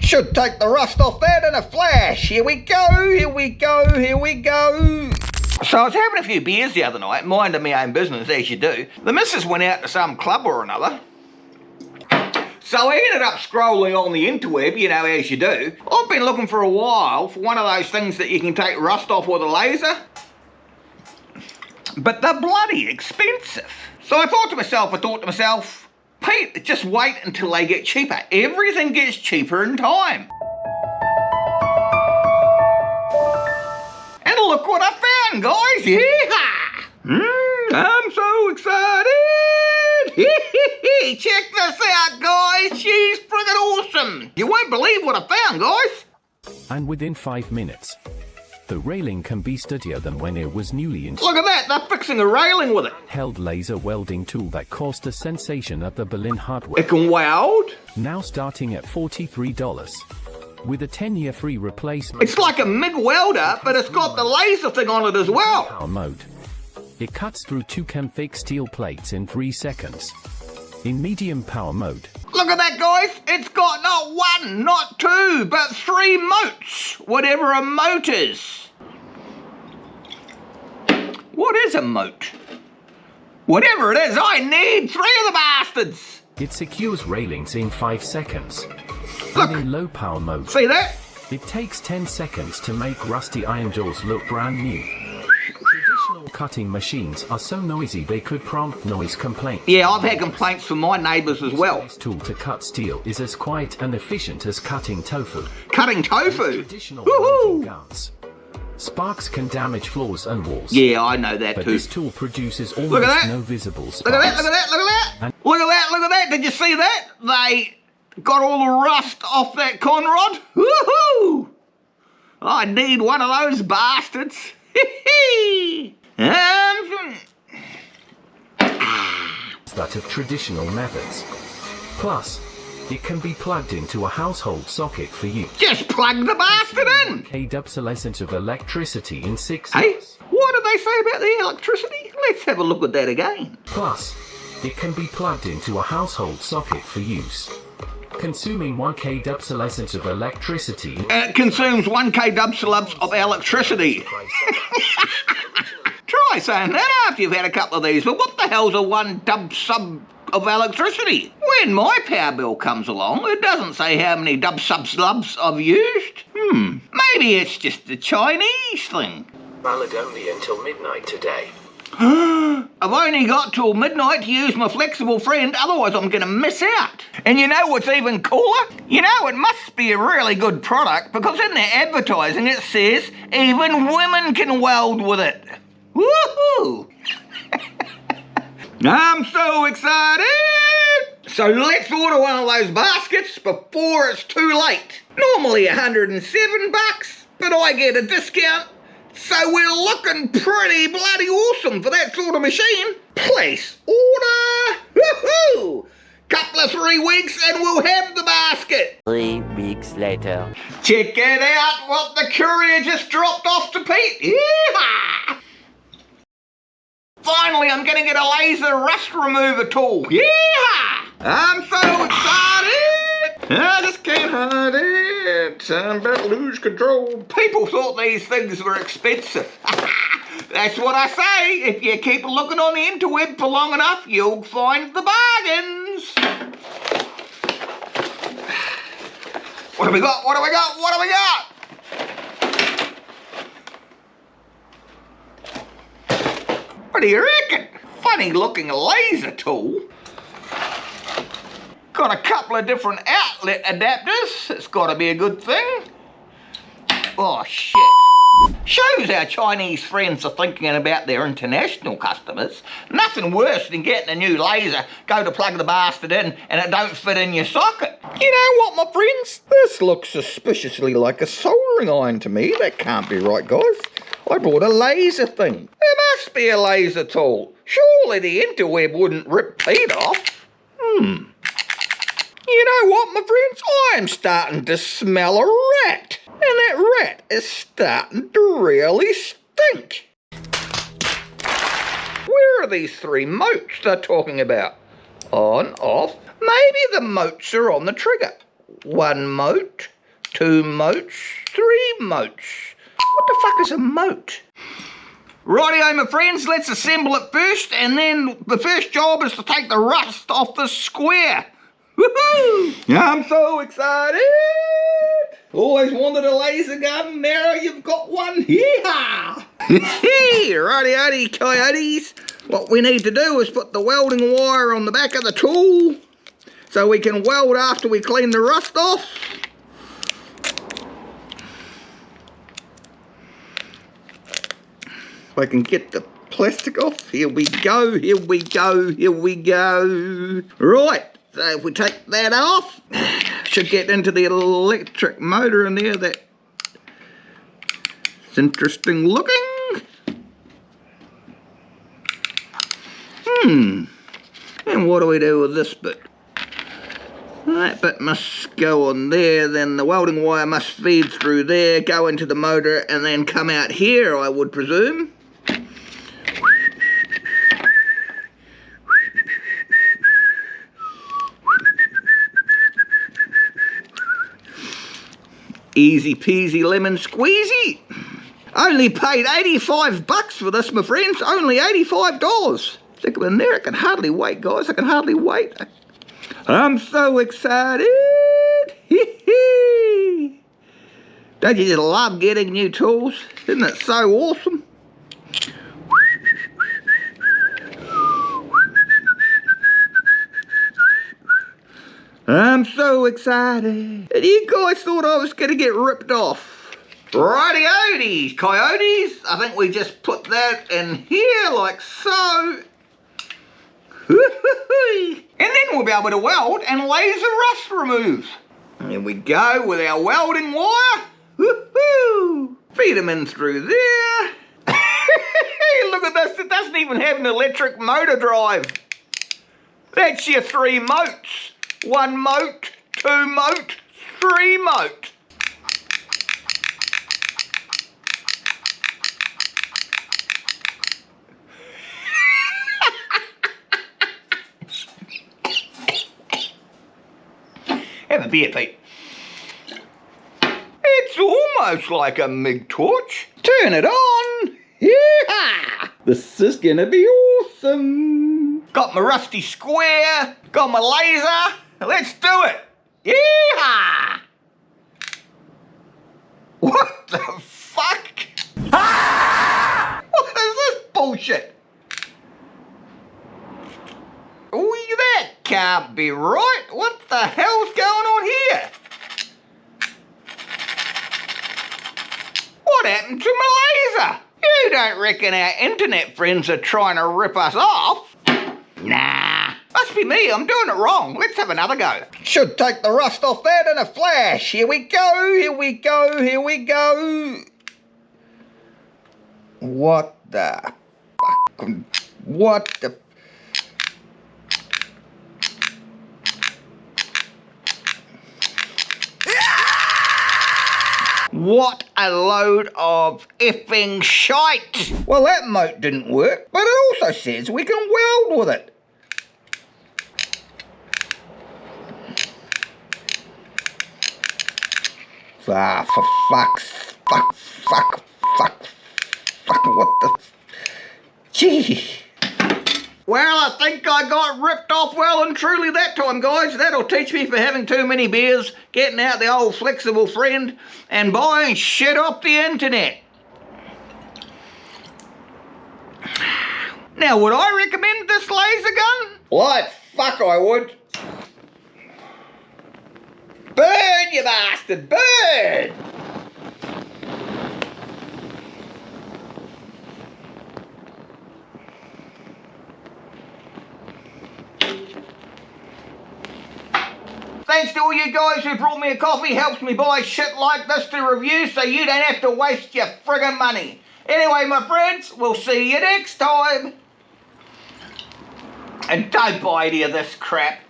Should take the rust off that in a flash. Here we go, here we go, here we go. So I was having a few beers the other night, minding my own business, as you do. The missus went out to some club or another. So I ended up scrolling on the interweb, you know, as you do. I've been looking for a while for one of those things that you can take rust off with a laser. But they're bloody expensive. So I thought to myself, Pete, just wait until they get cheaper. Everything gets cheaper in time. And look what I found, guys. Yeah. I'm so excited. Check this out, guys. She's friggin' awesome. You won't believe what I found, guys. And within 5 minutes, the railing can be sturdier than when it was newly installed. Look at that, they're fixing a railing with it. Held laser welding tool that caused a sensation at the Berlin hardware. It can weld. Now starting at $43. With a 10-year free replacement. It's like a MIG welder, but it's got the laser thing on it as well. Power mode. It cuts through 2 chem fake steel plates in 3 seconds. In medium power mode. Look at that, guys. It's got not 1, not 2, but 3 motes. Whatever a mote is. What is a mote? Whatever it is, I need 3 of the bastards. It secures railings in 5 seconds. Look. And in low power mode. See that? It takes 10 seconds to make rusty iron doors look brand new. Traditional cutting machines are so noisy they could prompt noise complaints. Yeah, I've had complaints from my neighbours as well. This tool to cut steel is as quiet and efficient as cutting tofu. Cutting tofu? Traditional welding guns. Sparks can damage floors and walls. Yeah, I know that but too. This tool produces almost no visible sparks. Look at that, look at that, look at that. And look at that, look at that. Did you see that? They got all the rust off that conrod. Woohoo! I need one of those bastards. that of traditional methods. Plus, it can be plugged into a household socket for use. Just plug the bastard in! K obsolescence of electricity in 6 Hey, years. what did they say about the electricity? Let's have a look at that again. Plus, it can be plugged into a household socket for use. Consuming 1K obsolescence of electricity. It consumes 1K dubslubs of electricity. Try saying that after you've had a couple of these, but what the hell's a 1 dub sub of electricity? When my power bill comes along, it doesn't say how many dub subslubs I've used. Maybe it's just a Chinese thing. Valid only until midnight today. I've only got till midnight to use my flexible friend, otherwise I'm going to miss out. And you know what's even cooler? You know, it must be a really good product because in their advertising it says even women can weld with it. Woohoo! I'm so excited! So let's order one of those baskets before it's too late. Normally $107, but I get a discount. So we're looking pretty bloody awesome for that sort of machine. Place order. Woohoo! Couple of 3 weeks and we'll have the basket. 3 weeks later. Check it out what the courier just dropped off to Pete. Yeehaw! Finally, I'm going to get a laser rust remover tool. Yeehaw! I'm so excited. I just can't hide it. I'm about to lose control. People thought these things were expensive. That's what I say. If you keep looking on the interweb for long enough, you'll find the bargains. What have we got? What have we got? What have we got? What do you reckon? Funny looking laser tool. Got a couple of different outlet adapters. It's got to be a good thing. Oh, shit. Shows our Chinese friends are thinking about their international customers. Nothing worse than getting a new laser, go to plug the bastard in, and it don't fit in your socket. You know what, my friends? This looks suspiciously like a soldering iron to me. That can't be right, guys. I bought a laser thing. It must be a laser tool. Surely the interweb wouldn't rip Pete off. You know what, my friends? I am starting to smell a rat. And that rat is starting to really stink. Where are these 3 motes they're talking about? On, off. Maybe the motes are on the trigger. 1 mote, 2 motes, 3 motes. What the fuck is a mote? Rightio, my friends, let's assemble it first, and then the first job is to take the rust off the square. Woohoo! I'm so excited! Always wanted a laser gun, now you've got one. Yeehaw! Righty-o, coyotes. What we need to do is put the welding wire on the back of the tool so we can weld after we clean the rust off. I can get the plastic off. Here we go, here we go, here we go. Right, so if we take that off, should get into the electric motor in there. That's interesting looking. And what do we do with this bit? That bit must go on there, then the welding wire must feed through there, go into the motor, and then come out here, I would presume. Easy peasy lemon squeezy. Only paid 85 bucks for this, my friends. Only $85. Stick them in there. I can hardly wait, guys. I can hardly wait. I'm so excited. Don't you just love getting new tools? Isn't it so awesome? I'm so excited. And you guys thought I was going to get ripped off. Righty-o, coyotes. I think we just put that in here like so. And then we'll be able to weld and laser rust remove. Here we go with our welding wire. Feed them in through there. Look at this, it doesn't even have an electric motor drive. That's your 3 motes. 1 mote, 2 mote, 3 mote. Have a beer, Pete. It's almost like a MIG torch. Turn it on. Yeah! This is gonna be awesome. Got my rusty square, got my laser. Let's do it. Yeah! What the fuck? Ah! What is this bullshit? Oh, that can't be right. What the hell's going on here? What happened to my laser? You don't reckon our internet friends are trying to rip us off? Nah, must be me. I'm doing it wrong. Let's have another go. Should take the rust off that in a flash. Here we go, here we go, here we go. What the fuck? What the... What a load of effing shite! Well, that mote didn't work, but it also says we can weld with it. Ah, for fuck's... Fuck, what the... Gee. Well, I think I got ripped off well and truly that time, guys. That'll teach me for having too many beers, getting out the old flexible friend, and buying shit off the internet. Now, would I recommend this laser gun? Like fuck I would. Burn, you bastard, burn! Thanks to all you guys who brought me a coffee, helps me buy shit like this to review so you don't have to waste your friggin' money. Anyway, my friends, we'll see you next time. And don't buy any of this crap.